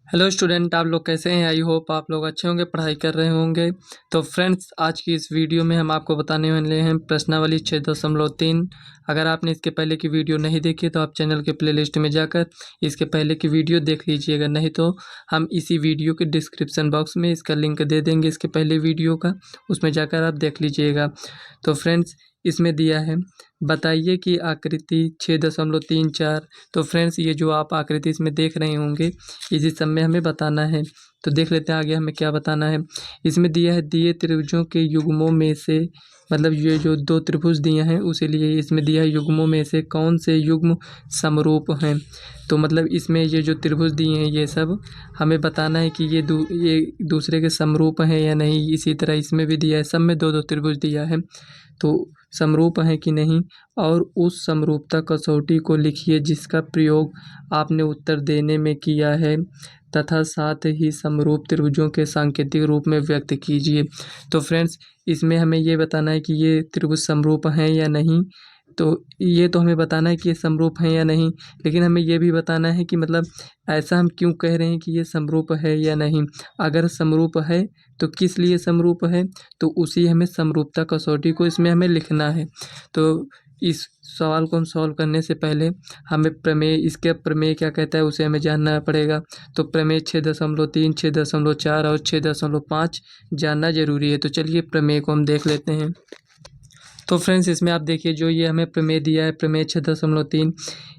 Hello student, आप लोग कैसे हैं। आई होप आप लोग अच्छे होंगे, पढ़ाई कर रहे होंगे। तो फ्रेंड्स, आज की इस वीडियो में हम आपको बताने वाले हैं प्रश्नावली 6.3। अगर आपने इसके पहले की वीडियो नहीं देखी तो आप चैनल के प्लेलिस्ट में जाकर इसके पहले की वीडियो देख लीजिएगा, नहीं तो हम इसी वीडियो के डिस्क्रिप्शन बॉक्स में इसका लिंक दे देंगे इसके पहले वीडियो का, उसमें जाकर आप देख लीजिएगा। तो फ्रेंड्स, इसमें दिया है बताइए कि आकृति 6.34। तो फ्रेंड्स, ये जो आप आकृति इसमें देख रहे होंगे, इसी सब में हमें बताना है। तो देख लेते हैं आगे हमें क्या बताना है। इसमें दिया है दिए त्रिभुजों के युग्मों में से, मतलब ये जो दो त्रिभुज दिए हैं उसी लिए इसमें दिया है युग्मों में से कौन से युग्म समरूप हैं। तो मतलब इसमें ये जो त्रिभुज दिए हैं ये सब हमें बताना है कि ये दूसरे के समरूप हैं या नहीं। इसी तरह इसमें भी दिया है, सब में दो दो त्रिभुज दिया है तो समरूप हैं कि नहीं, और उस समरूपता कसौटी को लिखिए जिसका प्रयोग आपने उत्तर देने में किया है, तथा साथ ही समरूप त्रिभुजों के सांकेतिक रूप में व्यक्त कीजिए। तो फ्रेंड्स, इसमें हमें ये बताना है कि ये त्रिभुज समरूप हैं या नहीं। तो ये तो हमें बताना है कि ये समरूप हैं या नहीं, लेकिन हमें ये भी बताना है कि मतलब ऐसा हम क्यों कह रहे हैं कि ये समरूप है या नहीं। अगर समरूप है तो किस लिए समरूप है, तो उसी हमें समरूपता कसौटी को इसमें हमें लिखना है। तो इस सवाल को हम सॉल्व करने से पहले हमें प्रमेय, इसके प्रमेय क्या कहता है उसे हमें जानना पड़ेगा। तो प्रमेय 6.3, 6.4 और 6.5 जानना जरूरी है। तो चलिए प्रमेय को हम देख लेते हैं। तो फ्रेंड्स, इसमें आप देखिए जो ये हमें प्रमेय दिया है, प्रमेय 6.3,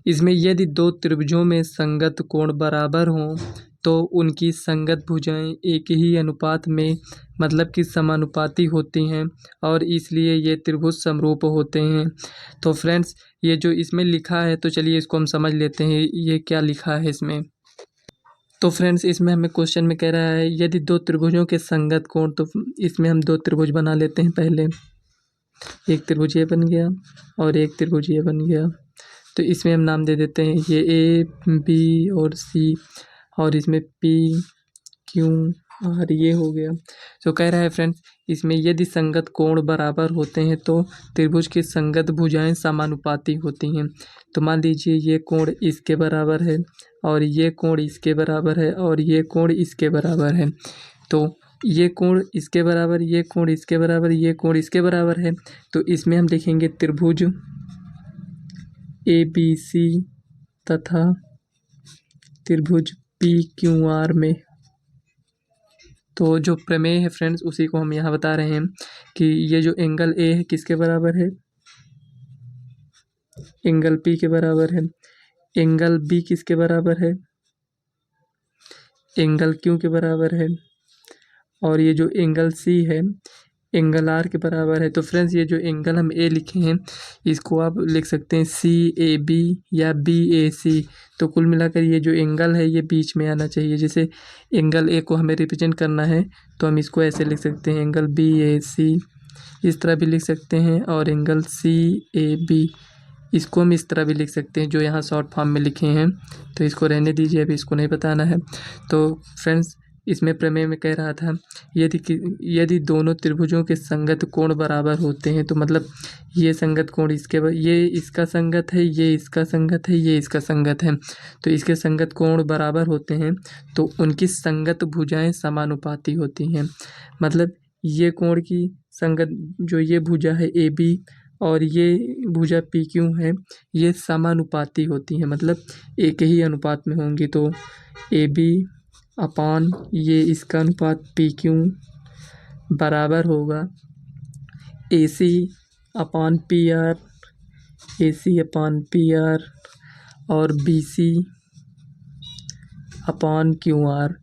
इसमें यदि दो त्रिभुजों में संगत कोण बराबर हों तो उनकी संगत भुजाएं एक ही अनुपात में, मतलब कि समानुपाती होती हैं, और इसलिए ये त्रिभुज समरूप होते हैं। तो फ्रेंड्स, ये जो इसमें लिखा है, तो चलिए इसको हम समझ लेते हैं ये क्या लिखा है इसमें। तो फ्रेंड्स, इसमें हमें क्वेश्चन में कह रहा है यदि दो त्रिभुजों के संगत कोण, तो इसमें हम दो त्रिभुज बना लेते हैं। पहले एक त्रिभुज ये बन गया और एक त्रिभुज ये बन गया। तो इसमें हम नाम दे देते हैं ये ए, बी और सी, और इसमें पी, क्यू, आर ये हो गया। तो कह रहा है फ्रेंड्स, इसमें यदि संगत कोण बराबर होते हैं तो त्रिभुज की संगत भुजाएं समानुपाती होती हैं। तो मान लीजिए ये कोण इसके बराबर है और ये कोण इसके बराबर है और ये कोण इसके बराबर है। तो ये कोण इसके बराबर, ये कोण इसके बराबर, ये कोण इसके बराबर है। तो इसमें हम लिखेंगे त्रिभुज ए बी सी तथा त्रिभुज पी क्यू आर में। तो जो प्रमेय है फ्रेंड्स, उसी को हम यहाँ बता रहे हैं कि ये जो एंगल ए है किसके बराबर है, एंगल पी के बराबर है। एंगल बी किसके बराबर है, एंगल क्यू के बराबर है। और ये जो एंगल सी है एंगल आर के बराबर है। तो फ्रेंड्स, ये जो एंगल हम ए लिखे हैं इसको आप लिख सकते हैं सी ए बी या बी ए सी। तो कुल मिलाकर ये जो एंगल है ये बीच में आना चाहिए। जैसे एंगल ए को हमें रिप्रेजेंट करना है तो हम इसको ऐसे लिख सकते हैं एंगल बी ए सी, इस तरह भी लिख सकते हैं। और एंगल सी ए बी, इसको हम इस तरह भी लिख सकते हैं जो यहाँ शॉर्ट फॉर्म में लिखे हैं। तो इसको रहने दीजिए, अभी इसको नहीं बताना है। तो फ्रेंड्स, इसमें प्रमेय में कह रहा था यदि दोनों त्रिभुजों के संगत कोण बराबर होते हैं, तो मतलब ये संगत कोण ये इसका संगत है, ये इसका संगत है, ये इसका संगत है। तो इसके संगत कोण बराबर होते हैं तो उनकी संगत भुजाएं समानुपाती होती हैं। मतलब ये कोण की संगत जो ये भुजा है ए बी और ये भुजा पी क्यू है, ये समानुपाती होती हैं, मतलब एक ही अनुपात में होंगी। तो ए बी अपान ये इसका अनुपात पी क्यू बराबर होगा A C upon P R, A C upon P R, और बी सी अपान क्यू आर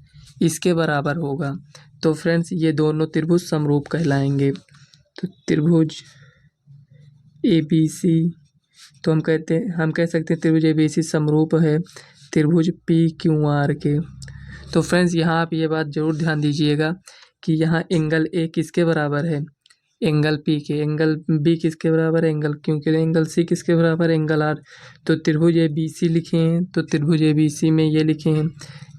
इसके बराबर होगा। तो फ्रेंड्स, ये दोनों त्रिभुज समरूप कहलाएंगे। तो त्रिभुज ए बी सी, तो हम कह सकते हैं त्रिभुज ए बी सी समरूप है त्रिभुज पी क्यू आर के। तो फ्रेंड्स, यहाँ आप ये बात ज़रूर ध्यान दीजिएगा कि यहाँ एंगल ए किसके बराबर है, एंगल पी के। एंगल बी किसके बराबर है, एंगल क्यू के। एंगल सी किसके बराबर है, एंगल आर। तो त्रिभुज ए बी सी लिखे हैं, तो त्रिभुज ए बी सी में ये लिखे हैं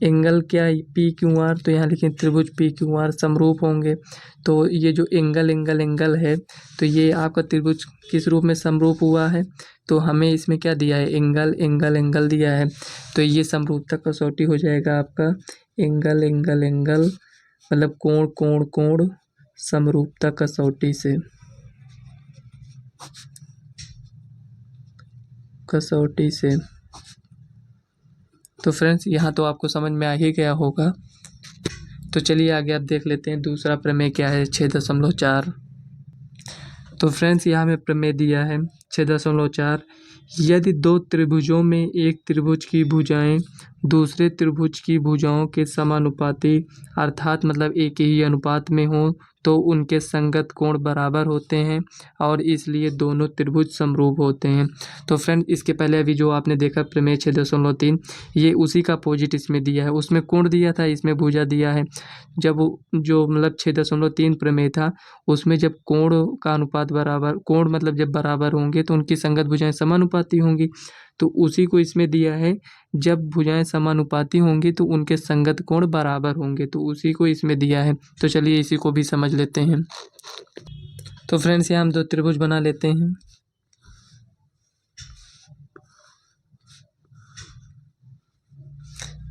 एंगल क्या है, पी क्यू आर। तो यहाँ लिखें त्रिभुज पी क्यू आर समरूप होंगे। तो ये जो एंगल है, तो ये आपका त्रिभुज किस रूप में समरूप हुआ है, तो हमें इसमें क्या दिया है, एंगल दिया है। तो ये समरूपता कसौटी हो जाएगा आपका एंगल एंगल एंगल मतलब कोण कोण कोण समरूपता कसौटी से, कसौटी से। तो फ्रेंड्स यहाँ तो आपको समझ में आ ही गया होगा। तो चलिए आगे आप देख लेते हैं दूसरा प्रमेय क्या है 6.4। तो फ्रेंड्स यहाँ में प्रमेय दिया है 6.4। यदि दो त्रिभुजों में एक त्रिभुज की भुजाएं दूसरे त्रिभुज की भुजाओं के समानुपाती अर्थात मतलब एक ही अनुपात में हो तो उनके संगत कोण बराबर होते हैं और इसलिए दोनों त्रिभुज समरूप होते हैं। तो फ्रेंड इसके पहले अभी जो आपने देखा प्रमेय 6.3 ये उसी का अपोजिट इसमें दिया है। उसमें कोण दिया था, इसमें भुजा दिया है। जब जो मतलब 6.3 प्रमेय था उसमें जब कोण का अनुपात बराबर, कोण मतलब जब बराबर होंगे तो उनकी संगत भुजाएं समानुपाती होंगी। तो उसी को इसमें दिया है, जब भुजाएं समानुपाती होंगी तो उनके संगत कोण बराबर होंगे, तो उसी को इसमें दिया है। तो चलिए इसी को भी समझ लेते हैं। तो फ्रेंड्स यहाँ हम दो त्रिभुज बना लेते हैं।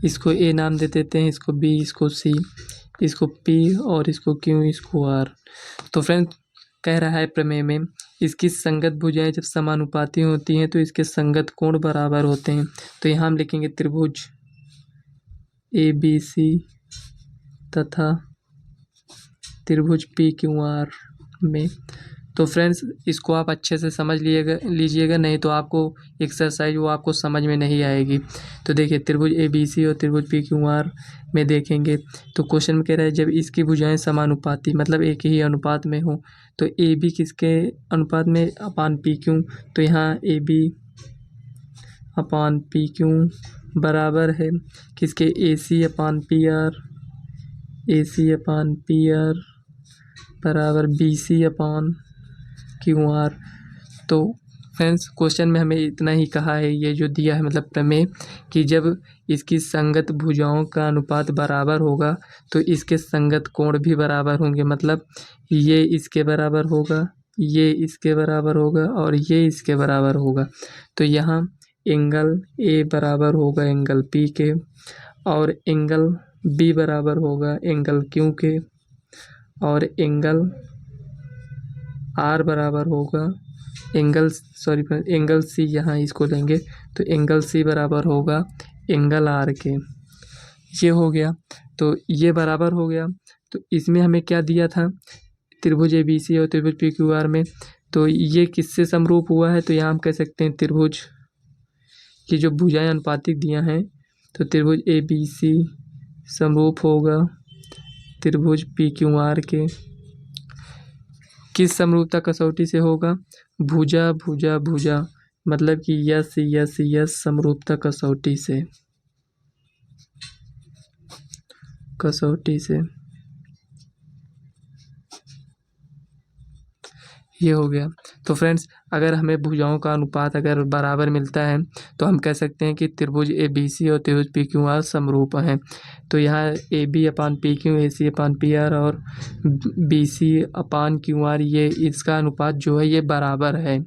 इसको ए नाम दे देते हैं, इसको बी, इसको सी, इसको पी और इसको क्यू, इसको आर। तो फ्रेंड्स कह रहा है प्रमेय में इसकी संगत भुजाएं जब समानुपाती होती हैं तो इसके संगत कोण बराबर होते हैं। तो यहाँ हम लिखेंगे त्रिभुज ए बी सी तथा त्रिभुज पी क्यू आर में। तो फ्रेंड्स इसको आप अच्छे से समझ लीजिएगा, नहीं तो आपको एक्सरसाइज वो आपको समझ में नहीं आएगी। तो देखिए त्रिभुज ए बी सी और त्रिभुज पी क्यू आर में देखेंगे तो क्वेश्चन में कह रहा है जब इसकी भुजाएं समानुपाती मतलब एक ही अनुपात में हो तो ए बी किसके अनुपात में अपान पी क्यू। तो यहाँ A B upon P Q बराबर है किसके, A C upon P R, A C upon P R बराबर बी सी अपान क्यू आर। तो फ्रेंड्स क्वेश्चन में हमें इतना ही कहा है, ये जो दिया है मतलब प्रमेय कि जब इसकी संगत भुजाओं का अनुपात बराबर होगा तो इसके संगत कोण भी बराबर होंगे। मतलब ये इसके बराबर होगा, ये इसके बराबर होगा और ये इसके बराबर होगा। तो यहाँ एंगल ए बराबर होगा एंगल पी के और एंगल बी बराबर होगा एंगल क्यू के और एंगल आर बराबर होगा एंगल सी, यहाँ इसको लेंगे तो एंगल सी बराबर होगा एंगल आर के। ये हो गया, तो ये बराबर हो गया। तो इसमें हमें क्या दिया था त्रिभुज ए बी सी और त्रिभुज पी क्यू आर में, तो ये किससे समरूप हुआ है। तो यहाँ हम कह सकते हैं त्रिभुज की जो भुजाएं अनुपातिक दिया हैं तो त्रिभुज ए बी सी समरूप होगा त्रिभुज पी क्यू आर के। किस समरूपता कसौटी से होगा, भुजा भुजा भुजा मतलब कि यस यस यस समरूपता कसौटी से, कसौटी से। ये हो गया। तो फ्रेंड्स अगर हमें भुजाओं का अनुपात अगर बराबर मिलता है तो हम कह सकते हैं कि त्रिभुज ए बी सी और त्रिभुज पी क्यू आर समरूप हैं। तो यहाँ A B upon P Q, A C upon P R और बी सी अपान क्यू आर ये इसका अनुपात जो है ये बराबर है,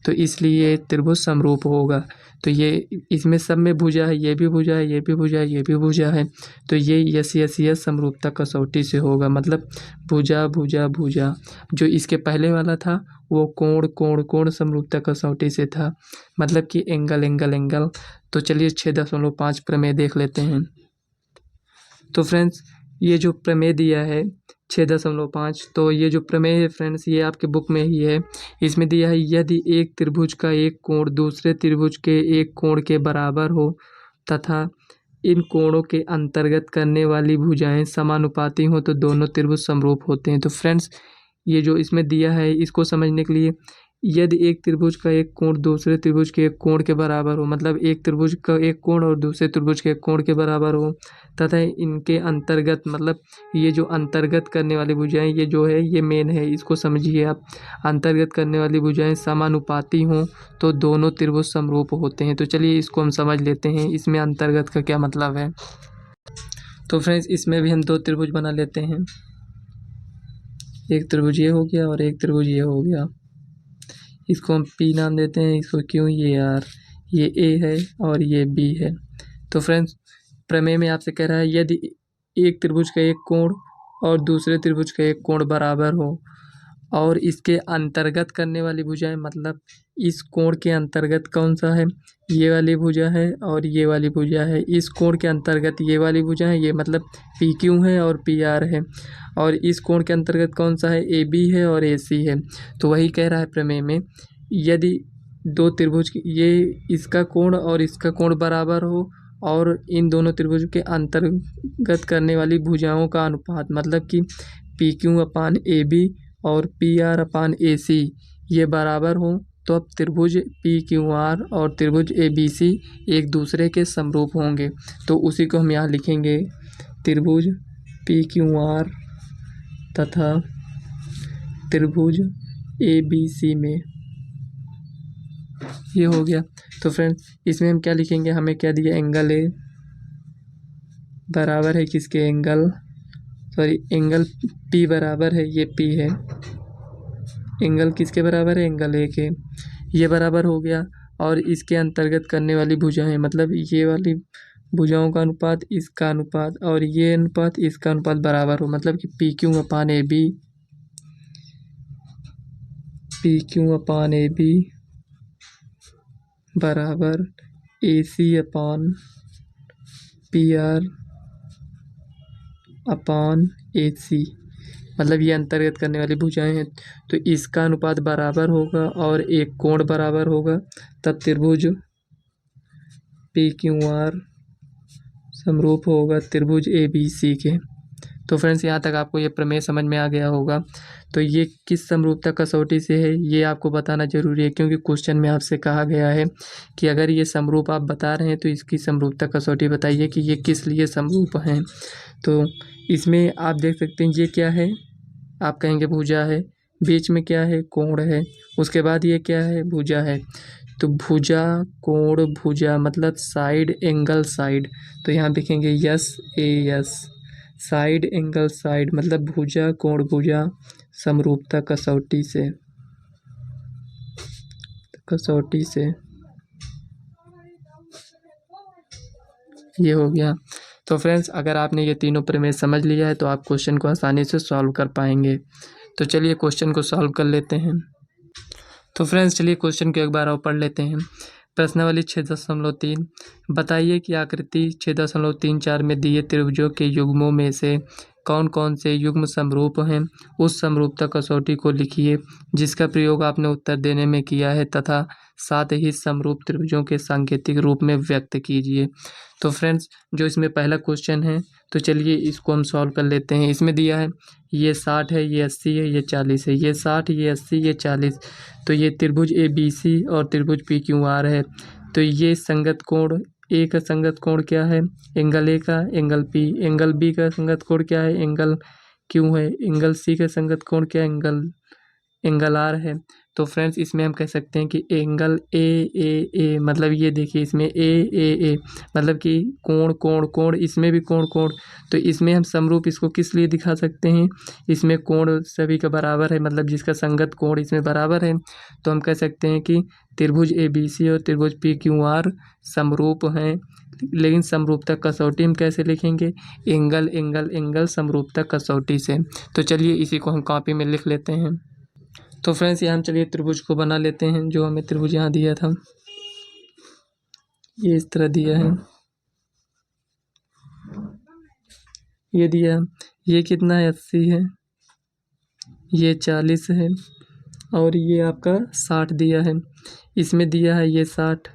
तो इसलिए त्रिभुज समरूप होगा। तो ये इसमें सब में भुजा है, ये भी भुजा है, ये भी भुजा है, ये भी भुजा है, तो ये यस यस यस समरूपता कसौटी से होगा। मतलब भुजा भुजा भुजा, जो इसके पहले वाला था वो कोण कोण कोण समरूपता कसौटी से था, मतलब कि एंगल एंगल एंगल। तो चलिए 6.5 प्रमेय देख लेते हैं। तो फ्रेंड्स ये जो प्रमेय दिया है 6.5, तो ये जो प्रमेय है फ्रेंड्स ये आपके बुक में ही है। इसमें दिया है यदि एक त्रिभुज का एक कोण दूसरे त्रिभुज के एक कोण के बराबर हो तथा इन कोणों के अंतर्गत करने वाली भुजाएं समानुपाती हो तो दोनों त्रिभुज समरूप होते हैं। तो फ्रेंड्स ये जो इसमें दिया है इसको समझने के लिए यदि एक त्रिभुज का एक कोण दूसरे त्रिभुज के एक कोण के बराबर हो, मतलब एक त्रिभुज का एक कोण और दूसरे त्रिभुज के एक कोण के बराबर हो तथा इनके अंतर्गत मतलब ये जो अंतर्गत करने वाली भुजाएं ये जो है ये मेन है, इसको समझिए आप। अंतर्गत करने वाली भुजाएं समानुपाती हों तो दोनों त्रिभुज समरूप होते हैं। तो चलिए इसको हम समझ लेते हैं इसमें अंतर्गत का क्या मतलब है। तो फ्रेंड्स इसमें भी हम दो त्रिभुज बना लेते हैं, एक त्रिभुज ये हो गया और एक त्रिभुज ये हो गया। इसको हम पी नाम देते हैं, इसको क्यों, ये आर, ये ए है और ये बी है। तो फ्रेंड्स प्रमेय में आपसे कह रहा है यदि एक त्रिभुज का एक कोण और दूसरे त्रिभुज का एक कोण बराबर हो और इसके अंतर्गत करने वाली भुजाएं, मतलब इस कोण के अंतर्गत कौन सा है, ये वाली भुजा है और ये वाली भुजा है। इस कोण के अंतर्गत ये वाली भुजा है, ये मतलब पी क्यू है और पी आर है। और इस कोण के अंतर्गत कौन सा है, ए बी है और ए सी है। तो वही कह रहा है प्रमेय में, यदि दो त्रिभुज ये इसका कोण और इसका कोण बराबर हो और इन दोनों त्रिभुज के अंतर्गत करने वाली भुजाओं का अनुपात, मतलब कि P Q upon A B और P R upon A C ये बराबर हो, तो अब त्रिभुज पी क्यू आर और त्रिभुज ए बी सी एक दूसरे के समरूप होंगे। तो उसी को हम यहाँ लिखेंगे, त्रिभुज पी क्यू आर तथा त्रिभुज ए बी सी में। ये हो गया। तो फ्रेंड्स इसमें हम क्या लिखेंगे, हमें क्या दिया, एंगल ए बराबर है किसके, एंगल पी बराबर है, ये पी है, एंगल किसके बराबर है, एंगल ए के। ये बराबर हो गया और इसके अंतर्गत करने वाली भुजाएं, मतलब ये वाली भुजाओं का अनुपात इसका अनुपात और ये अनुपात इसका अनुपात बराबर हो, मतलब कि P Q upon A B, P Q upon A B बराबर A C upon P R upon A सी, मतलब ये अंतर्गत करने वाली भुजाएं हैं। तो इसका अनुपात बराबर होगा और एक कोण बराबर होगा, तब त्रिभुज पी क्यू आर समरूप होगा त्रिभुज ए बी सी के। तो फ्रेंड्स यहाँ तक आपको ये प्रमेय समझ में आ गया होगा। तो ये किस समरूपता कसौटी से है ये आपको बताना जरूरी है, क्योंकि क्वेश्चन में आपसे कहा गया है कि अगर ये समरूप आप बता रहे हैं तो इसकी समरूपता कसौटी बताइए कि ये किस लिए समरूप हैं। तो इसमें आप देख सकते हैं ये क्या है, आप कहेंगे भुजा है, बीच में क्या है, कोण है, उसके बाद ये क्या है, भुजा है। तो भुजा कोण भुजा मतलब साइड एंगल साइड, तो यहाँ लिखेंगे यस ए यस, साइड एंगल साइड मतलब भुजा कोण भुजा समरूपता कसौटी से, कसौटी से। ये हो गया। तो फ्रेंड्स अगर आपने ये तीनों प्रमेय समझ लिया है तो आप क्वेश्चन को आसानी से सॉल्व कर पाएंगे। तो चलिए क्वेश्चन को सॉल्व कर लेते हैं। तो फ्रेंड्स चलिए क्वेश्चन को एक बार और पढ़ लेते हैं। प्रश्नावली 6.3 बताइए कि आकृति 6.34 में दिए त्रिभुजों के युग्मों में से कौन कौन से युग्म समरूप हैं। उस समरूपता कसौटी को लिखिए जिसका प्रयोग आपने उत्तर देने में किया है तथा साथ ही समरूप त्रिभुजों के सांकेतिक रूप में व्यक्त कीजिए। तो फ्रेंड्स जो इसमें पहला क्वेश्चन है, तो चलिए इसको हम सॉल्व कर लेते हैं। इसमें दिया है ये 60 है, ये 80 है, ये 40 है, ये 60 ये 80 ये 40। तो ये त्रिभुज ए बी सी और त्रिभुज पी क्यू आर है। तो ये संगत कोण ए का संगत कोण क्या है, एंगल ए का, एंगल पी, एंगल बी का संगत कोण क्या है, एंगल क्यू है, एंगल सी का संगत कोण क्या है, एंगल आर है। तो फ्रेंड्स इसमें हम कह सकते हैं कि एंगल ए ए ए, मतलब ये देखिए इसमें ए ए ए मतलब कि कोण कोण कोण, इसमें भी कोण कोण। तो इसमें हम समरूप इसको किस लिए दिखा सकते हैं, इसमें कोण सभी का बराबर है, मतलब जिसका संगत कोण इसमें बराबर है। तो हम कह सकते हैं कि त्रिभुज ए बी सी और त्रिभुज पी क्यू आर समरूप हैं। लेकिन समरूपता कसौटी हम कैसे लिखेंगे, एंगल एंगल एंगल समरूपता कसौटी से। तो चलिए इसी को हम कॉपी में लिख लेते हैं। तो फ्रेंड्स यहाँ हम चलिए त्रिभुज को बना लेते हैं। जो हमें त्रिभुज यहाँ दिया था ये इस तरह दिया है, ये दिया, ये कितना है 80 है, ये 40 है और ये आपका 60 दिया है। इसमें दिया है ये 60,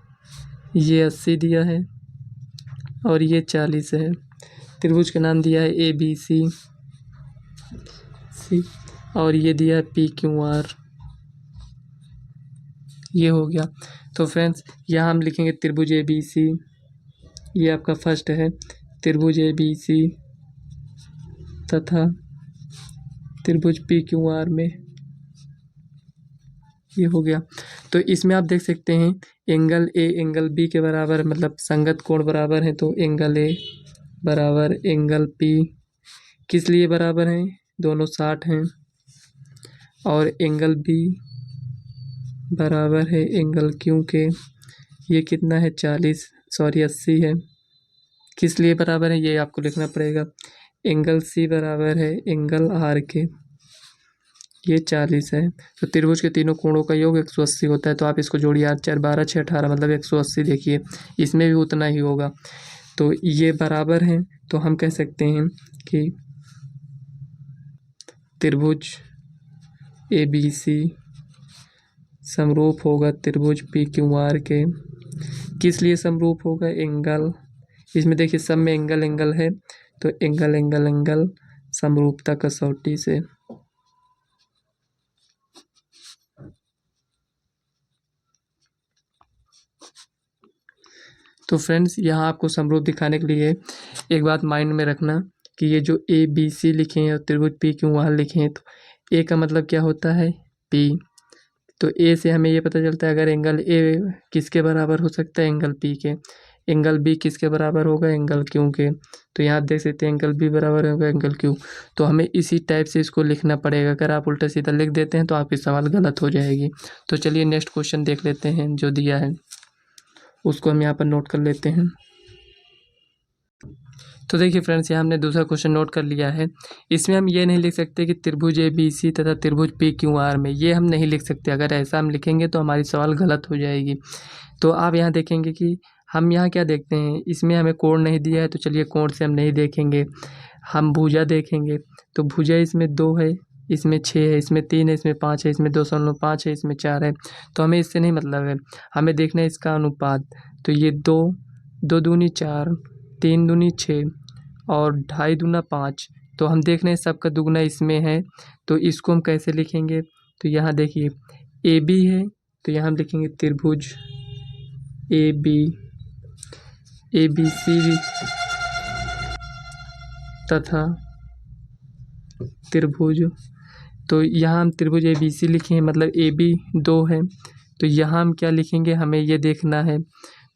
ये 80 दिया है और ये 40 है। त्रिभुज का नाम दिया है ए बी सी और ये दिया है पी क्यू आर। ये हो गया। तो फ्रेंड्स यहाँ हम लिखेंगे त्रिभुज ए बी सी, ये आपका फर्स्ट है त्रिभुज ए बी सी तथा त्रिभुज पी क्यू आर में। ये हो गया। तो इसमें आप देख सकते हैं एंगल ए एंगल बी के बराबर, मतलब संगत कोण बराबर है। तो एंगल ए बराबर एंगल पी, किस लिए बराबर हैं, दोनों 60 हैं। और एंगल बी बराबर है एंगल क्यू के, ये कितना है 80 है। किस लिए बराबर है ये आपको लिखना पड़ेगा, एंगल सी बराबर है एंगल आर के, ये 40 है। तो त्रिभुज के तीनों कोणों का योग 180 होता है। तो आप इसको जोड़िए, 8 4 12 6 18 मतलब 180। देखिए इसमें भी उतना ही होगा, तो ये बराबर हैं। तो हम कह सकते हैं कि त्रिभुज ABC समरूप होगा त्रिभुज PQR के। किस लिए समरूप होगा? एंगल, इसमें देखिए सब में एंगल एंगल है, तो एंगल एंगल एंगल समरूपता कसौटी से। तो फ्रेंड्स यहाँ आपको समरूप दिखाने के लिए एक बात माइंड में रखना कि ये जो ABC लिखे हैं और त्रिभुज PQR लिखे हैं, तो A का मतलब क्या होता है? P। तो A से हमें ये पता चलता है अगर एंगल A किसके बराबर हो सकता है? एंगल P के। एंगल B किसके बराबर होगा? एंगल Q के। तो यहाँ आप देख सकते हैं एंगल B बराबर होगा एंगल Q। तो हमें इसी टाइप से इसको लिखना पड़ेगा। अगर आप उल्टा सीधा लिख देते हैं तो आपकी सवाल गलत हो जाएगी। तो चलिए नेक्स्ट क्वेश्चन देख लेते हैं जो दिया है, उसको हम यहाँ पर नोट कर लेते हैं। तो देखिए फ्रेंड्स, यहाँ हमने दूसरा क्वेश्चन नोट कर लिया है। इसमें हम ये नहीं लिख सकते कि त्रिभुज ABC तथा त्रिभुज PQR में, ये हम नहीं लिख सकते। अगर ऐसा हम लिखेंगे तो हमारी सवाल गलत हो जाएगी। तो आप यहाँ देखेंगे कि हम यहाँ क्या देखते हैं, इसमें हमें कोण नहीं दिया है, तो चलिए कोण से हम नहीं देखेंगे, हम भुजा देखेंगे। तो भुजा इसमें 2 है, इसमें 6 है, इसमें 3 है, इसमें 5 है, इसमें 2.5 है, इसमें 4 है। तो हमें इससे नहीं मतलब है, हमें देखना है इसका अनुपात। तो ये 2 2 दूनी 4, 3 दूनी 6 और 2.5 दूना 5। तो हम देख रहे हैं सबका दुगना इसमें है, तो इसको हम कैसे लिखेंगे? तो यहाँ देखिए AB है, तो यहाँ हम लिखेंगे त्रिभुज ABC तथा त्रिभुज। तो यहाँ हम त्रिभुज ABC लिखे हैं, मतलब AB 2 है, तो यहाँ हम क्या लिखेंगे, हमें ये देखना है।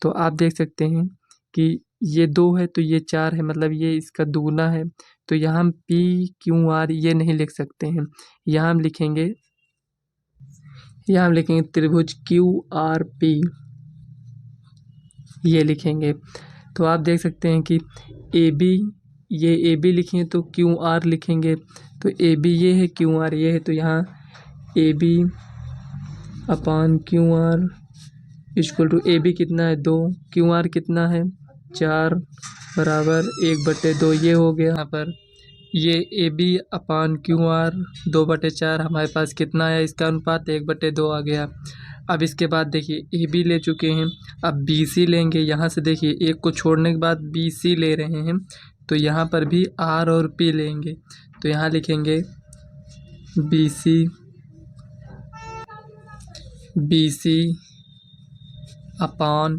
तो आप देख सकते हैं कि ये 2 है तो ये 4 है, मतलब ये इसका दुगना है। तो यहाँ हम PQR ये नहीं लिख सकते हैं, यहाँ हम लिखेंगे त्रिभुज QRP, ये लिखेंगे। तो आप देख सकते हैं कि AB, ये AB लिखे हैं तो QR लिखेंगे। तो AB ये है, QR ये है, तो यहाँ AB upon QR equal to AB कितना है? 2, QR कितना है? 4 बराबर 1/2 ये हो गया। यहाँ पर ये AB अपान QR 2/4 हमारे पास कितना है? इसका अनुपात 1/2 आ गया। अब इसके बाद देखिए AB ले चुके हैं, अब BC लेंगे। यहाँ से देखिए एक को छोड़ने के बाद BC ले रहे हैं, तो यहाँ पर भी R और P लेंगे। तो यहाँ लिखेंगे BC अपान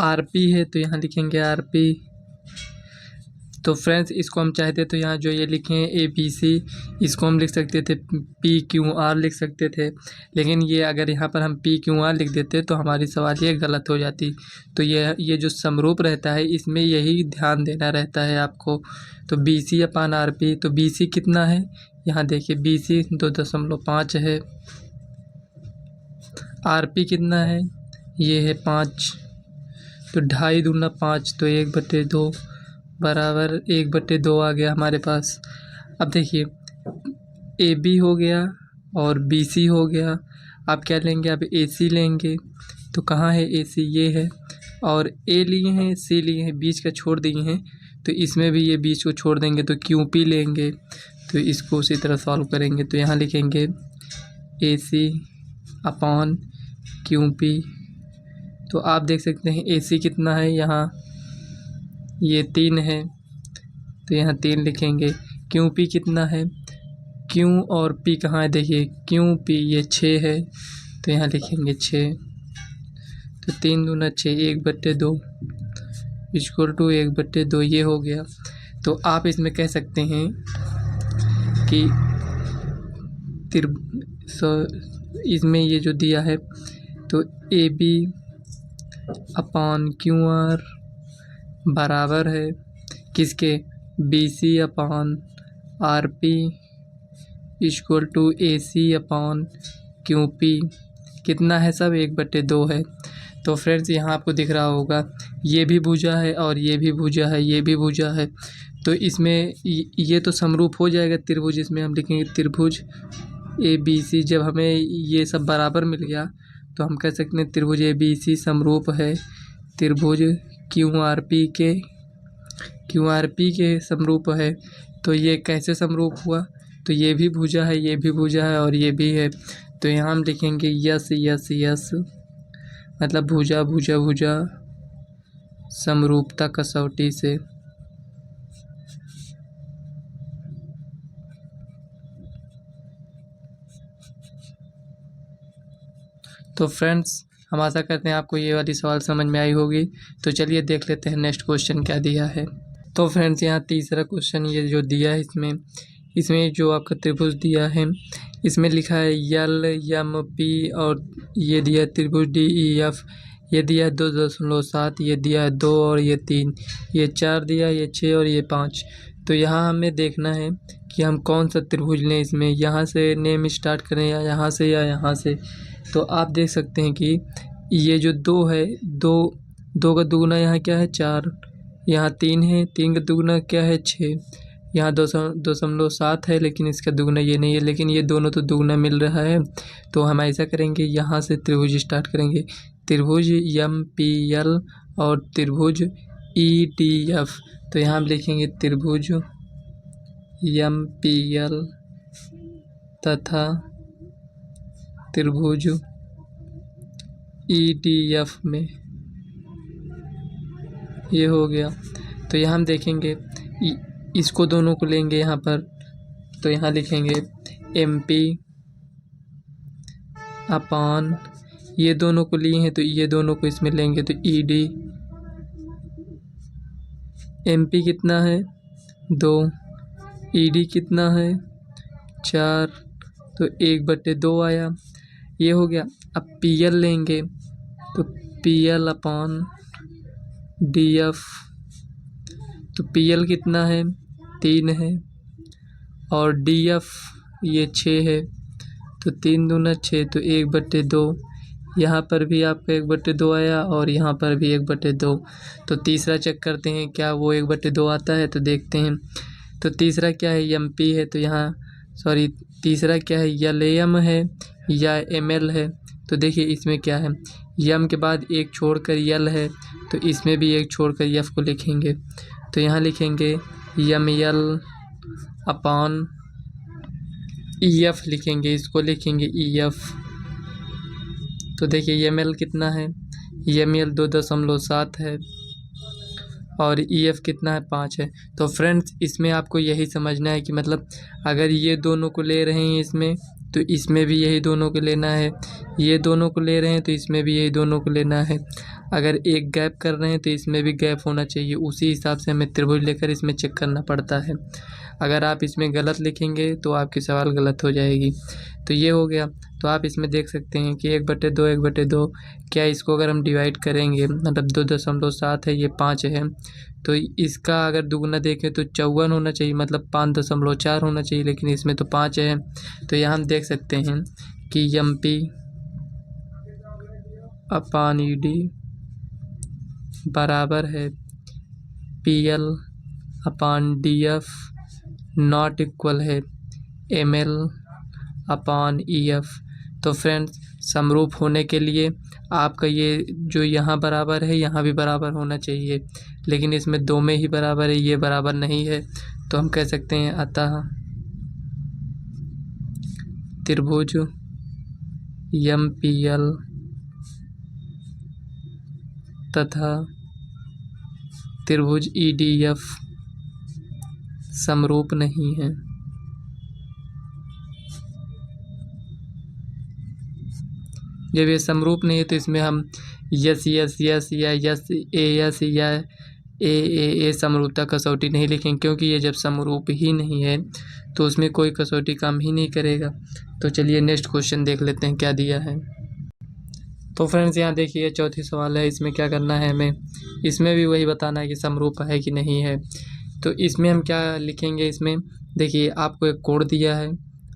RP है, तो यहाँ लिखेंगे RP। तो फ्रेंड्स इसको हम चाहते तो यहाँ जो ये लिखे हैं ABC, इसको हम लिख सकते थे PQR लिख सकते थे, लेकिन ये अगर यहाँ पर हम PQR लिख देते तो हमारी सवाल ये गलत हो जाती। तो ये जो समरूप रहता है इसमें यही ध्यान देना रहता है आपको। तो BC अपान RP, तो BC कितना है? यहाँ देखिए BC 2.5 है, RP कितना है? ये है 5, तो 2.5 दूना 5, तो 1/2 बराबर 1/2 आ गया हमारे पास। अब देखिए AB हो गया और BC हो गया, आप क्या लेंगे? अब AC लेंगे। तो कहाँ है AC? ये है, और A लिए हैं, C लिए हैं, बीच का छोड़ दिए हैं, तो इसमें भी ये बीच को छोड़ देंगे, तो QP लेंगे। तो इसको उसी तरह सॉल्व करेंगे। तो यहाँ लिखेंगे AC अपान QP। तो आप देख सकते हैं AC कितना है, यहाँ ये 3 है, तो यहाँ 3 लिखेंगे। QP कितना है? Q और P कहाँ है? देखिए QP ये 6 है, तो यहाँ लिखेंगे 6। तो 3 दूना 6, 1/2 इक्वल टू 1/2 ये हो गया। तो आप इसमें कह सकते हैं कि इसमें ये जो दिया है, तो AB अपान QR बराबर है किसके? BC upon RP equal to AC upon QP। कितना है सब? 1/2 है। तो तो फ्रेंड्स यहाँ आपको दिख रहा होगा ये भी भुजा है और ये भी भुजा है, ये भी भुजा है। तो इसमें ये तो समरूप हो जाएगा त्रिभुज। इसमें हम लिखेंगे त्रिभुज ABC। जब हमें ये सब बराबर मिल गया तो हम कह सकते हैं त्रिभुज ABC समरूप है त्रिभुज QRP के समरूप है। तो ये कैसे समरूप हुआ? तो ये भी भुजा है, ये भी भुजा है और ये भी है। तो यहाँ हम लिखेंगे यस यस यस, मतलब भुजा भुजा भुजा समरूपता कसौटी से। तो फ्रेंड्स हम आशा करते हैं आपको ये वाली सवाल समझ में आई होगी। तो चलिए देख लेते हैं नेक्स्ट क्वेश्चन क्या दिया है। तो फ्रेंड्स यहाँ तीसरा क्वेश्चन ये जो दिया है इसमें जो आपका त्रिभुज दिया है इसमें लिखा है LMP और ये दिया है त्रिभुज DEF। ये दिया है 2.7, ये दिया है 2 और ये 3, ये 4 दिया, ये 6 और ये 5। तो यहाँ हमें देखना है कि हम कौन सा त्रिभुज लें। इसमें यहाँ से नेम स्टार्ट करें या यहाँ से या यहाँ से। तो आप देख सकते हैं कि ये जो 2 है, 2 का दुगुना यहाँ क्या है 4, यहाँ 3 है, 3 का दुगुना क्या है 6, यहाँ 2.7 है लेकिन इसका दुगुना ये नहीं है, लेकिन ये दोनों तो दुगुना मिल रहा है। तो हम ऐसा करेंगे यहाँ से त्रिभुज स्टार्ट करेंगे, त्रिभुज MPL और त्रिभुज EDF। तो यहाँ हम लिखेंगे त्रिभुज MPL तथा त्रिभुज EDF में ये हो गया। तो यहाँ हम देखेंगे इसको दोनों को लेंगे यहाँ पर। तो यहाँ लिखेंगे MP अपान, ये दोनों को लिए हैं तो ये दोनों को इसमें लेंगे तो ED। MP कितना है 2, ED कितना है 4, तो 1/2 आया, ये हो गया। अब PL लेंगे तो PL अपान DF। तो PL कितना है 3 है और DF ये 6 है, तो 3 दूना 6, तो 1/2। यहाँ पर भी आपका 1/2 आया और यहाँ पर भी 1/2। तो तीसरा चेक करते हैं क्या वो 1/2 आता है, तो देखते हैं। तो तीसरा क्या है MP है, तो यहाँ तीसरा क्या है LM है या ML है। तो देखिए इसमें क्या है, M के बाद एक छोड़कर L है, तो इसमें भी एक छोड़कर F को लिखेंगे। तो यहाँ लिखेंगे ML अपान EF लिखेंगे, इसको लिखेंगे EF। तो देखिए ML कितना है, ML 2.7 है और EF कितना है 5 है। तो फ्रेंड्स इसमें आपको यही समझना है कि मतलब अगर ये दोनों को ले रहे हैं इसमें, तो इसमें भी यही दोनों को लेना है, ये दोनों को ले रहे हैं तो इसमें भी यही दोनों को लेना है। अगर एक गैप कर रहे हैं तो इसमें भी गैप होना चाहिए, उसी हिसाब से हमें त्रिभुज लेकर इसमें चेक करना पड़ता है। अगर आप इसमें गलत लिखेंगे तो आपकी सवाल गलत हो जाएगी। तो ये हो गया। तो आप इसमें देख सकते हैं कि 1/2 1/2, क्या इसको अगर हम डिवाइड करेंगे मतलब 2.7 है, ये 5 है, तो इसका अगर दुगुना देखें तो 54 होना चाहिए, मतलब 5.4 होना चाहिए, लेकिन इसमें तो 5 है। तो यहाँ हम देख सकते हैं कि MP अपान ED बराबर है PL upon DF not equal है ML अपान EF। तो फ्रेंड्स समरूप होने के लिए आपका ये जो यहाँ बराबर है यहाँ भी बराबर होना चाहिए, लेकिन इसमें 2 में ही बराबर है, ये बराबर नहीं है। तो हम कह सकते हैं अतः त्रिभुज MPL तथा त्रिभुज EDF समरूप नहीं है। जब ये समरूप नहीं है तो इसमें हम यस यस यस या यस या ए समरूपता कसौटी नहीं लिखेंगे, क्योंकि ये जब समरूप ही नहीं है तो उसमें कोई कसौटी काम ही नहीं करेगा। तो चलिए नेक्स्ट क्वेश्चन देख लेते हैं क्या दिया है। तो फ्रेंड्स यहाँ देखिए चौथी सवाल है, इसमें क्या करना है हमें, इसमें भी वही बताना है कि समरूप है कि नहीं है। तो इसमें हम क्या लिखेंगे, इसमें देखिए आपको एक कोण दिया है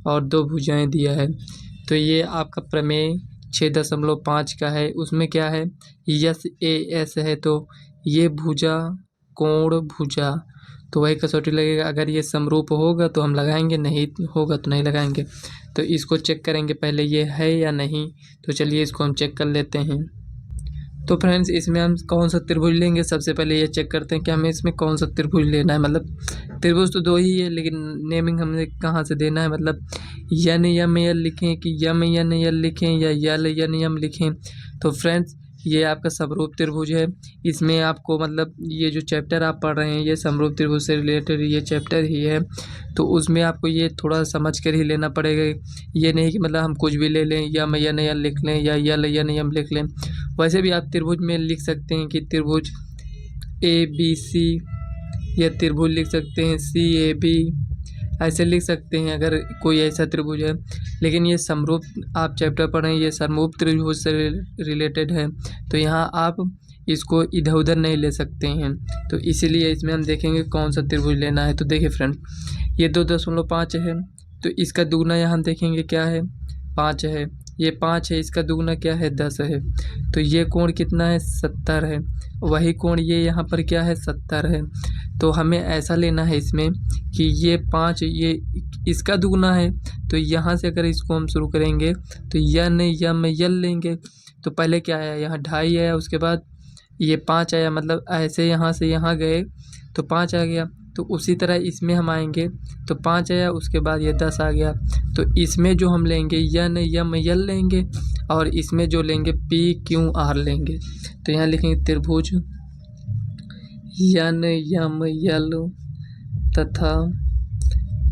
और 2 भुजाएं दिया है। तो ये आपका प्रमेय 6.5 का है, उसमें क्या है यस ए एस है, तो ये भुजा कोण भुजा, तो वही कसौटी लगेगा। अगर ये समरूप होगा तो हम लगाएंगे, नहीं होगा तो नहीं लगाएंगे। तो इसको चेक करेंगे पहले ये है या नहीं। तो चलिए इसको हम चेक कर लेते हैं। तो फ्रेंड्स इसमें हम कौन सा त्रिभुज लेंगे, सबसे पहले ये चेक करते हैं कि हमें इसमें कौन सा त्रिभुज लेना है। मतलब त्रिभुज तो दो ही है, लेकिन नेमिंग हमने कहाँ से देना है, मतलब यन यम यल लिखें कि यम यन यल लिखें या यल यन यम लिखें। तो फ्रेंड्स ये आपका समरूप त्रिभुज है। इसमें आपको मतलब ये जो चैप्टर आप पढ़ रहे हैं ये समरूप त्रिभुज से रिलेटेड ये चैप्टर ही है, तो उसमें आपको ये थोड़ा समझ कर ही लेना पड़ेगा। ये नहीं कि मतलब हम कुछ भी ले लें, यम यन यल लिख लें या यल यन यम लिख लें। वैसे भी आप त्रिभुज में लिख सकते हैं कि त्रिभुज ए बी सी, या त्रिभुज लिख सकते हैं सी ए बी, ऐसे लिख सकते हैं अगर कोई ऐसा त्रिभुज है। लेकिन ये समरूप आप चैप्टर पढ़ें, ये समरूप त्रिभुज से रिलेटेड है, तो यहाँ आप इसको इधर उधर नहीं ले सकते हैं। तो इसीलिए इसमें हम देखेंगे कौन सा त्रिभुज लेना है। तो देखिए फ्रेंड ये 2.5 है, तो इसका दुगना यहाँ हम देखेंगे क्या है 5 है, ये 5 है, इसका दुगना क्या है 10 है। तो ये कोण कितना है 70 है, वही कोण ये यहाँ पर क्या है 70 है। तो हमें ऐसा लेना है इसमें कि ये 5 ये इसका दुगना है, तो यहाँ से अगर इसको हम शुरू करेंगे तो यन यम यल लेंगे। तो पहले क्या आया यहाँ 2.5 आया, उसके बाद ये 5 आया, मतलब ऐसे यहाँ से यहाँ गए तो 5 आ गया। तो उसी तरह इसमें हम आएंगे तो 5 आया, उसके बाद ये 10 आ गया। तो इसमें जो हम लेंगे यन यम यल लेंगे, और इसमें जो लेंगे पी क्यू आर लेंगे। तो यहाँ लिखेंगे त्रिभुज यन यम यल तथा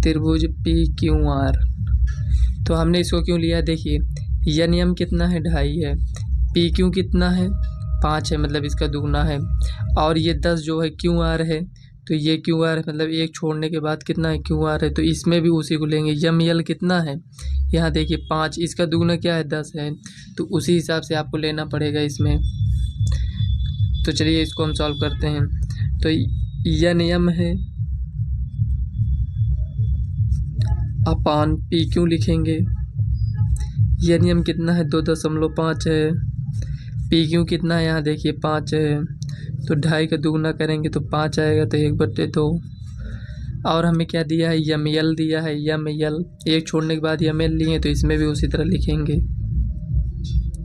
त्रिभुज पी क्यू आर। तो हमने इसको क्यों लिया, देखिए यन यम कितना है 2.5 है, पी क्यू कितना है 5 है, मतलब इसका दुगना है, और ये 10 जो है क्यू आर है, तो ये क्यू आर मतलब एक छोड़ने के बाद कितना है क्यू आर है, तो इसमें भी उसी को लेंगे। यम यल कितना है यहाँ देखिए 5, इसका दुगना क्या है 10 है, तो उसी हिसाब से आपको लेना पड़ेगा इसमें। तो चलिए इसको हम सॉल्व करते हैं। तो यन यम है अपान पी क्यू लिखेंगे, यन यम कितना है 2.5 है, पी क्यू कितना है यहाँ देखिए 5 है, तो 2.5 का दुगना करेंगे तो 5 आएगा, तो 1/2। और हमें क्या दिया है यम यल दिया है, यम यल एक छोड़ने के बाद यम यल लिए, तो इसमें भी उसी तरह लिखेंगे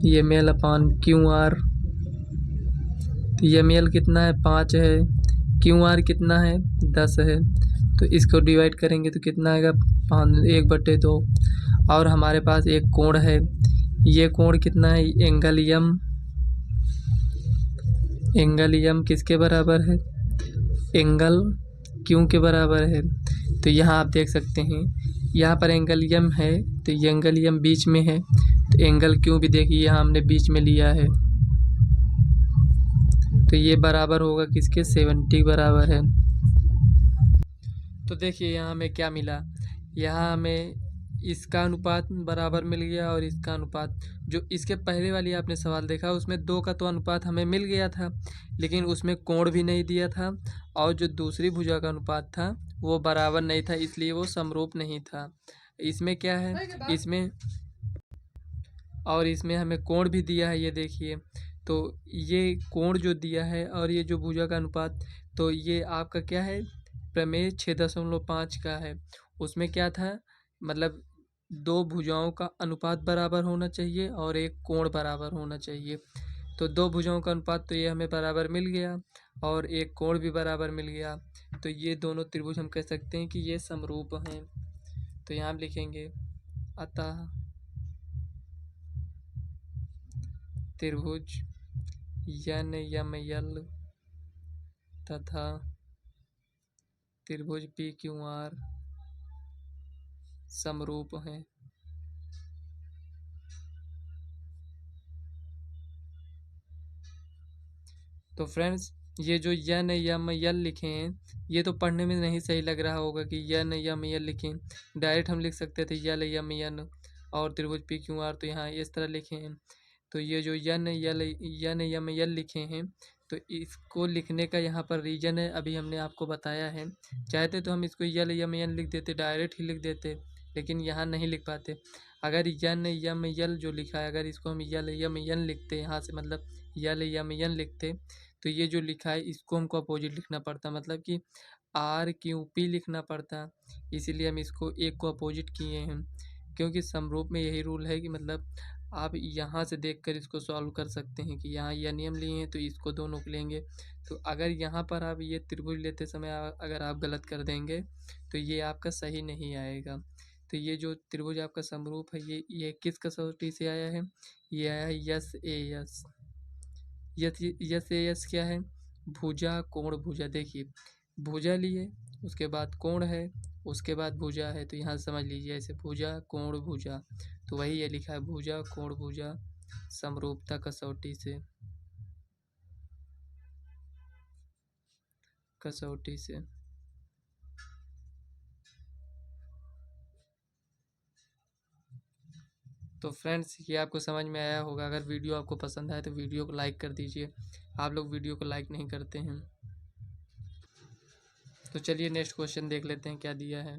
यम यल अपान क्यू आर। तो यम यल कितना है 5 है, क्यू आर कितना है 10 है, तो इसको डिवाइड करेंगे तो कितना आएगा 1/2। और हमारे पास एक कोण है, ये कोण कितना है एंगल यम, एंगल यम किसके बराबर है एंगल क्यू के बराबर है। तो यहाँ आप देख सकते हैं यहाँ पर एंगल यम है, तो ये एंगल यम बीच में है, तो एंगल क्यू भी देखिए यहाँ हमने बीच में लिया है, तो ये बराबर होगा किसके 70 बराबर है। तो देखिए यहाँ हमें क्या मिला, यहाँ हमें इसका अनुपात बराबर मिल गया, और इसका अनुपात जो इसके पहले वाली आपने सवाल देखा उसमें 2 का तो अनुपात हमें मिल गया था, लेकिन उसमें कोण भी नहीं दिया था, और जो दूसरी भुजा का अनुपात था वो बराबर नहीं था, इसलिए वो समरूप नहीं था। इसमें क्या है इसमें, और इसमें हमें कोण भी दिया है, ये देखिए। तो ये कोण जो दिया है और ये जो भुजा का अनुपात, तो ये आपका क्या है प्रमेय 6.5 का है। उसमें क्या था मतलब 2 भुजाओं का अनुपात बराबर होना चाहिए और एक कोण बराबर होना चाहिए। तो 2 भुजाओं का अनुपात तो ये हमें बराबर मिल गया, और एक कोण भी बराबर मिल गया, तो ये दोनों त्रिभुज हम कह सकते हैं कि ये समरूप हैं। तो यहाँ हम लिखेंगे अतः त्रिभुज यन यम यल तथा त्रिभुज पी क्यू आर समरूप हैं। तो फ्रेंड्स ये जो यन यम यल लिखे हैं ये तो पढ़ने में नहीं सही लग रहा होगा कि यन यम यल लिखें, डायरेक्ट हम लिख सकते थे यल यम यन और त्रिभुज पी क्यू आर, तो यहाँ इस तरह लिखे हैं। तो ये जो यन यम यल लिखे हैं, तो इसको लिखने का यहाँ पर रीजन है, अभी हमने आपको बताया है। चाहते तो हम इसको यल यम यन लिख देते, डायरेक्ट ही लिख देते, लेकिन यहाँ नहीं लिख पाते। अगर यन यम यल जो लिखा है, अगर इसको हम यल यम यन लिखते यहाँ से, मतलब यल यम यन लिखते, तो ये जो लिखा है इसको हमको अपोजिट लिखना पड़ता, मतलब कि आर क्यू पी लिखना पड़ता। इसीलिए हम इसको एक को अपोजिट किए हैं, क्योंकि समरूप में यही रूल है कि मतलब आप यहाँ से देखकर इसको सॉल्व कर सकते हैं कि यहाँ यह नियम लिए हैं तो इसको दोनों को लेंगे। तो अगर यहाँ पर आप ये त्रिभुज लेते समय अगर आप गलत कर देंगे तो ये आपका सही नहीं आएगा। तो ये जो त्रिभुज आपका समरूप है ये किस कसौटी से आया है? ये आया है यस ए यस। यस ए यस क्या है? भुजा कोण भुजा। देखिए भुजा लिए, उसके बाद कोण है, उसके बाद भुजा है, तो यहाँ समझ लीजिए ऐसे भुजा कोण भुजा, तो वही ये लिखा है भुजा कोण भुजा समरूपता कसौटी से, कसौटी से। तो फ्रेंड्स ये आपको समझ में आया होगा। अगर वीडियो आपको पसंद आए तो वीडियो को लाइक कर दीजिए। आप लोग वीडियो को लाइक नहीं करते हैं। तो चलिए नेक्स्ट क्वेश्चन देख लेते हैं क्या दिया है।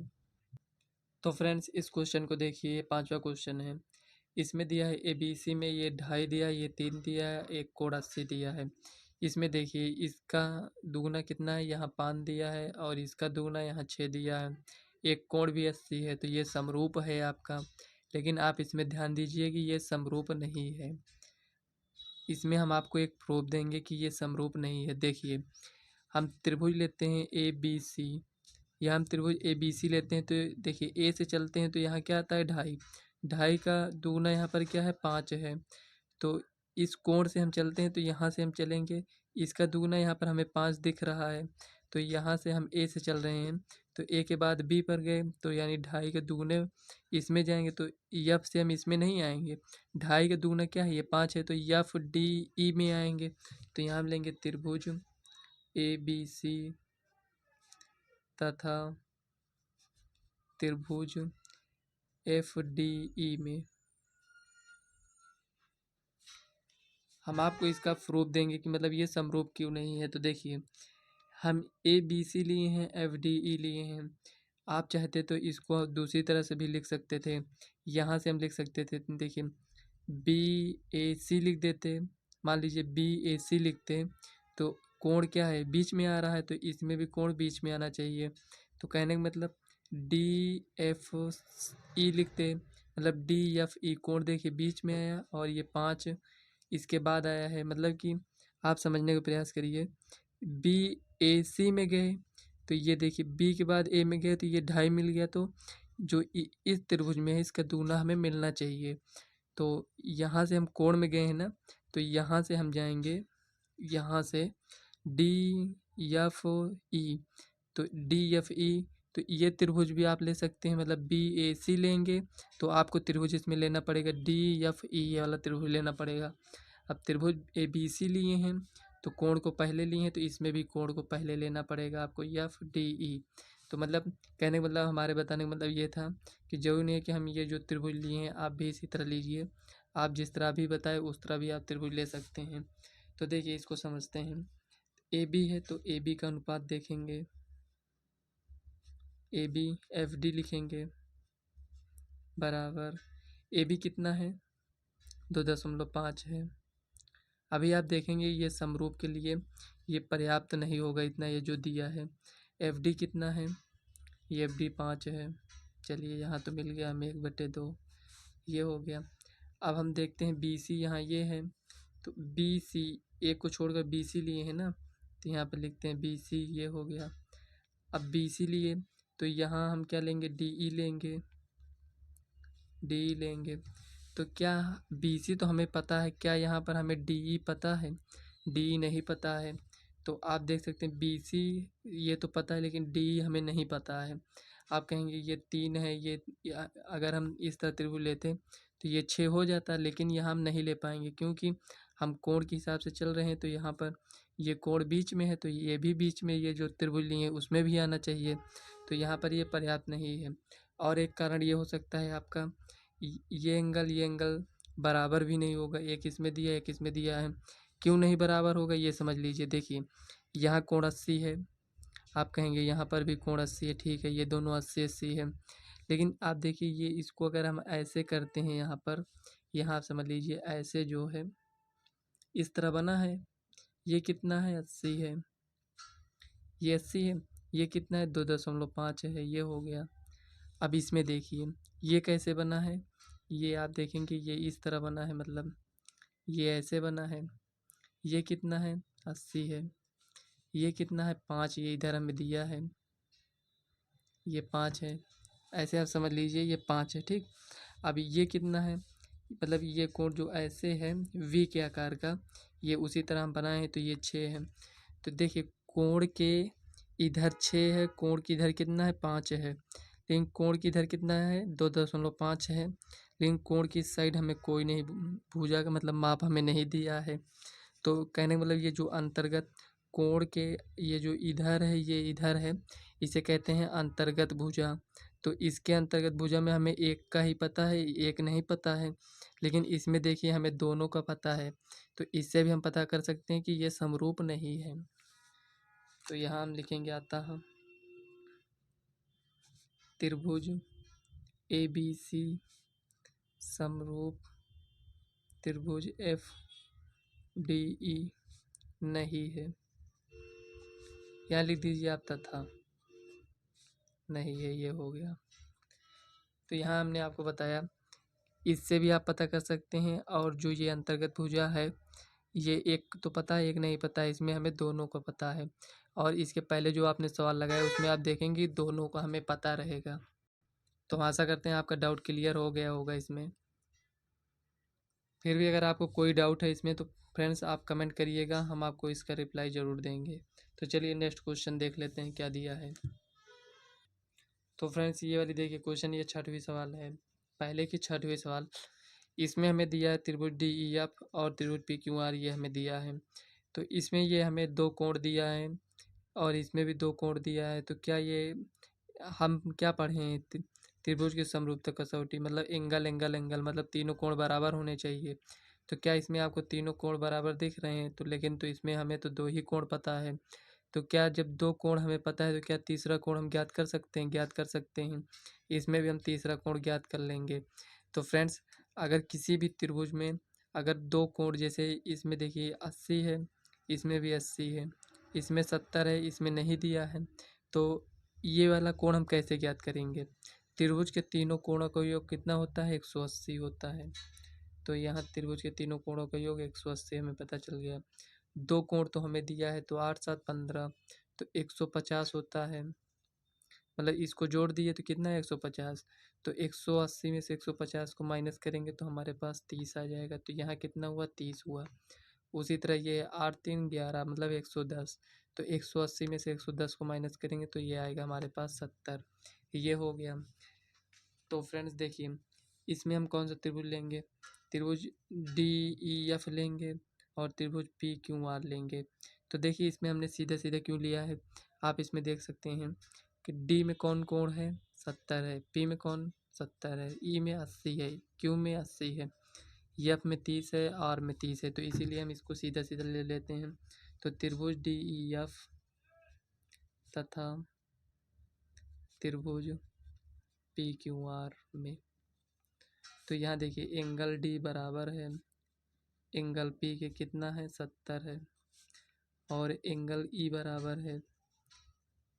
तो फ्रेंड्स इस क्वेश्चन को देखिए, 5वां क्वेश्चन है। इसमें दिया है ABC में ये 2.5 दिया है, ये 3 दिया है, एक कोण 80 दिया है। इसमें देखिए इसका दुगुना कितना है, यहाँ 5 दिया है और इसका दुगुना यहाँ 6 दिया है। एक कोण भी 80 है, तो ये समरूप है आपका। लेकिन आप इसमें ध्यान दीजिए कि ये समरूप नहीं है। इसमें हम आपको एक प्रूफ देंगे कि ये समरूप नहीं है। देखिए हम त्रिभुज लेते हैं ABC, या हम त्रिभुज ABC लेते हैं, तो देखिए ए से चलते हैं तो यहाँ क्या आता है 2.5, 2.5 का दुगुना यहाँ पर क्या है 5 है। तो इस कोण से हम चलते हैं तो यहाँ से हम चलेंगे, इसका दुगुना यहाँ पर हमें 5 दिख रहा है, तो यहाँ से हम ए से चल रहे हैं तो ए के बाद बी पर गए तो यानी 2.5 के दुगुने इसमें जाएंगे, तो यफ से हम इसमें नहीं आएंगे। 2.5 का दुगुना क्या है, ये 5 है, तो यफ डी ई में आएंगे। तो यहाँ हम लेंगे त्रिभुज ABC तथा त्रिभुज FDE में। हम आपको इसका प्रूफ देंगे कि मतलब ये समरूप क्यों नहीं है। तो देखिए हम ABC लिए हैं, FDE लिए हैं। आप चाहते तो इसको दूसरी तरह से भी लिख सकते थे। यहाँ से हम लिख सकते थे, देखिए BAC लिख देते। मान लीजिए BAC लिखते तो कोण क्या है, बीच में आ रहा है, तो इसमें भी कोण बीच में आना चाहिए। तो कहने का मतलब DFE लिखते, मतलब DFE कोण देखिए बीच में आया और ये 5 इसके बाद आया है। मतलब कि आप समझने का प्रयास करिए। BAC में गए तो ये देखिए B के बाद A में गए तो ये 2.5 मिल गया, तो जो इस त्रिभुज में है इसका दुगुना हमें मिलना चाहिए। तो यहाँ से हम कोण में गए हैं ना, तो यहाँ से हम जाएंगे, यहाँ से DFE, तो DFE, तो ये त्रिभुज भी आप ले सकते हैं, मतलब BAC लेंगे तो आपको त्रिभुज इसमें लेना पड़ेगा DFE, ये वाला त्रिभुज लेना पड़ेगा। अब त्रिभुज ABC लिए हैं तो कोण को पहले लिए हैं, तो इसमें भी कोण को पहले लेना पड़ेगा आपको FDE। तो मतलब कहने का मतलब, हमारे बताने का मतलब ये था कि जरूरी नहीं है कि हम ये जो त्रिभुज लिए हैं आप भी इसी तरह लीजिए। आप जिस तरह भी बताए उस तरह भी आप त्रिभुज ले सकते हैं। तो देखिए इसको समझते हैं। AB है तो AB का अनुपात देखेंगे, AB FD लिखेंगे बराबर, AB कितना है 2.5 है। अभी आप देखेंगे ये समरूप के लिए ये पर्याप्त नहीं होगा इतना, ये जो दिया है। FD कितना है, ये FD 5 है। चलिए यहाँ तो मिल गया हमें 1/2, ये हो गया। अब हम देखते हैं BC, यहाँ ये है तो BC, एक को छोड़कर BC लिए हैं ना, तो यहाँ पर लिखते हैं BC, ये हो गया। अब BC लिए तो यहाँ हम क्या लेंगे, DE लेंगे, DE लेंगे। तो क्या BC तो हमें पता है, क्या यहाँ पर हमें DE पता है? DE नहीं पता है। तो आप देख सकते हैं BC ये तो पता है लेकिन DE हमें नहीं पता है। आप कहेंगे ये 3 है, ये अगर हम इस तरह त्रिभुज लेते तो ये 6 हो जाता, लेकिन यहाँ हम नहीं ले पाएंगे क्योंकि हम कोण के हिसाब से चल रहे हैं। तो यहाँ पर ये कोण बीच में है तो ये भी बीच में, ये जो त्रिभुज लिए हैं उसमें भी आना चाहिए। तो यहाँ पर ये पर्याप्त नहीं है। और एक कारण ये हो सकता है आपका, ये एंगल बराबर भी नहीं होगा, एक इसमें दिया एक इसमें दिया है। क्यों नहीं बराबर होगा ये समझ लीजिए। देखिए यहाँ कोण 80 है, आप कहेंगे यहाँ पर भी कोण 80 है, ठीक है, ये दोनों 80 80 है, लेकिन आप देखिए ये इसको अगर हम ऐसे करते हैं यहाँ पर, यहाँ आप समझ लीजिए ऐसे जो है इस तरह बना है, ये कितना है 80 है, ये 80 है, ये कितना है 2.5 है, ये हो गया। अब इसमें देखिए ये कैसे बना है, ये आप देखेंगे ये इस तरह बना है, मतलब ये ऐसे बना है, ये कितना है 80 है, ये कितना है 5, ये इधर हमें दिया है, ये 5 है, ऐसे आप समझ लीजिए ये 5 है, ठीक। अब ये कितना है, मतलब ये कोण जो ऐसे है वी के आकार का, ये उसी तरह हम बनाए हैं तो ये 6 है। तो देखिए कोण के इधर 6 है, कोण की इधर कितना है 5 है, लेकिन कोण की इधर कितना है 2.5 है, लेकिन कोण की साइड हमें कोई नहीं, भुजा का मतलब माप हमें नहीं दिया है। तो कहने का मतलब ये जो अंतर्गत कोण के ये जो इधर है ये इधर है, इसे कहते हैं अंतर्गत भुजा। तो इसके अंतर्गत भुजा में हमें एक का ही पता है, एक नहीं पता है, लेकिन इसमें देखिए हमें दोनों का पता है, तो इससे भी हम पता कर सकते हैं कि ये समरूप नहीं है। तो यहाँ हम लिखेंगे आता है त्रिभुज ए बी सी समरूप त्रिभुज एफ डी ई नहीं है। यहाँ लिख दीजिए आप तथा नहीं है, ये हो गया। तो यहाँ हमने आपको बताया, इससे भी आप पता कर सकते हैं। और जो ये अंतर्गत भुजा है ये एक तो पता है, एक नहीं पता है, इसमें हमें दोनों का पता है। और इसके पहले जो आपने सवाल लगाया उसमें आप देखेंगे दोनों का हमें पता रहेगा। तो हम आशा करते हैं आपका डाउट क्लियर हो गया होगा इसमें। फिर भी अगर आपको कोई डाउट है इसमें तो फ्रेंड्स आप कमेंट करिएगा, हम आपको इसका रिप्लाई ज़रूर देंगे। तो चलिए नेक्स्ट क्वेश्चन देख लेते हैं क्या दिया है। तो फ्रेंड्स ये वाली देखिए क्वेश्चन, ये 6वां सवाल है, पहले की 6वां सवाल। इसमें हमें दिया है त्रिभुज डी ई एफ और त्रिभुज पी क्यू आर, ये हमें दिया है। तो इसमें ये हमें दो कोण दिया है और इसमें भी दो कोण दिया है। तो क्या ये हम क्या पढ़े हैं, त्रिभुज की समरूपता कसौटी, मतलब एंगल एंगल एंगल, मतलब तीनों कोण बराबर होने चाहिए। तो क्या इसमें आपको तीनों कोण बराबर दिख रहे हैं? तो लेकिन तो इसमें हमें तो दो ही कोण पता है। तो क्या जब दो कोण हमें पता है तो क्या तीसरा कोण हम ज्ञात कर सकते हैं? ज्ञात कर सकते हैं। इसमें भी हम तीसरा कोण ज्ञात कर लेंगे। तो फ्रेंड्स अगर किसी भी त्रिभुज में अगर दो कोण, जैसे इसमें देखिए 80 है, इसमें भी 80 है, इसमें 70 है, इसमें नहीं दिया है, तो ये वाला कोण हम कैसे ज्ञात करेंगे? त्रिभुज के तीनों कोणों का योग कितना होता है? 180 होता है। तो यहाँ त्रिभुज के तीनों कोणों का योग 180 हमें पता चल गया। दो कोण तो हमें दिया है, तो 8 7 15, तो 150 होता है। मतलब इसको जोड़ दिए तो कितना है 150। तो 180 में से 150 को माइनस करेंगे तो हमारे पास 30 आ जाएगा। तो यहाँ कितना हुआ? 30 हुआ। उसी तरह ये 8 3 11 मतलब 110। तो 180 में से 110 को माइनस करेंगे तो ये आएगा हमारे पास 70। ये हो गया। तो फ्रेंड्स देखिए इसमें हम कौन सा त्रिभुज लेंगे? त्रिभुज डी ई एफ लेंगे और त्रिभुज पी क्यू आर लेंगे। तो देखिए इसमें हमने सीधे सीधे क्यों लिया है, आप इसमें देख सकते हैं कि डी में कौन कोण है? 70 है। पी में कौन? 70 है। ई में 80 है। क्यू में 80 है। एफ में 30 है, आर में 30 है। तो इसीलिए हम इसको सीधा सीधा ले लेते हैं। तो त्रिभुज डी ई एफ तथा त्रिभुज पी क्यू आर में, तो यहाँ देखिए एंगल डी बराबर है एंगल पी के कितना है? 70 है। और एंगल ई बराबर है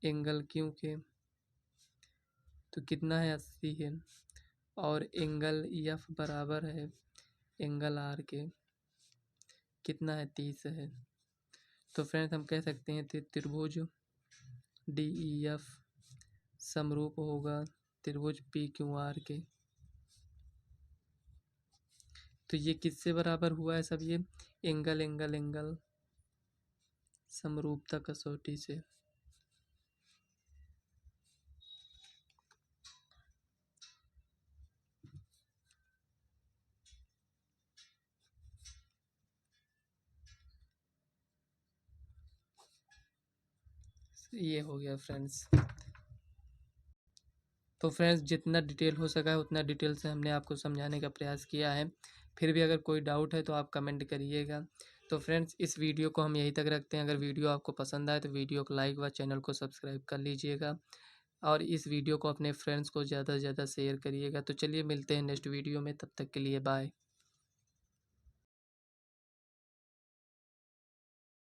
एंगल क्यू के, तो कितना है? 80 है। और एंगल एफ बराबर है एंगल आर के, कितना है? 30 है। तो फ्रेंड्स हम कह सकते हैं त्रिभुज डी ई एफ समरूप होगा त्रिभुज पी क्यू आर के। तो ये किससे बराबर हुआ है सब? ये एंगल एंगल एंगल समरूपता कसौटी से। ये हो गया फ्रेंड्स। तो फ्रेंड्स जितना डिटेल हो सका है उतना डिटेल से हमने आपको समझाने का प्रयास किया है। फिर भी अगर कोई डाउट है तो आप कमेंट करिएगा। तो फ्रेंड्स इस वीडियो को हम यहीं तक रखते हैं। अगर वीडियो आपको पसंद आए तो वीडियो को लाइक व चैनल को सब्सक्राइब कर लीजिएगा। और इस वीडियो को अपने फ्रेंड्स को ज़्यादा से ज़्यादा शेयर करिएगा। तो चलिए मिलते हैं नेक्स्ट वीडियो में, तब तक के लिए बाय।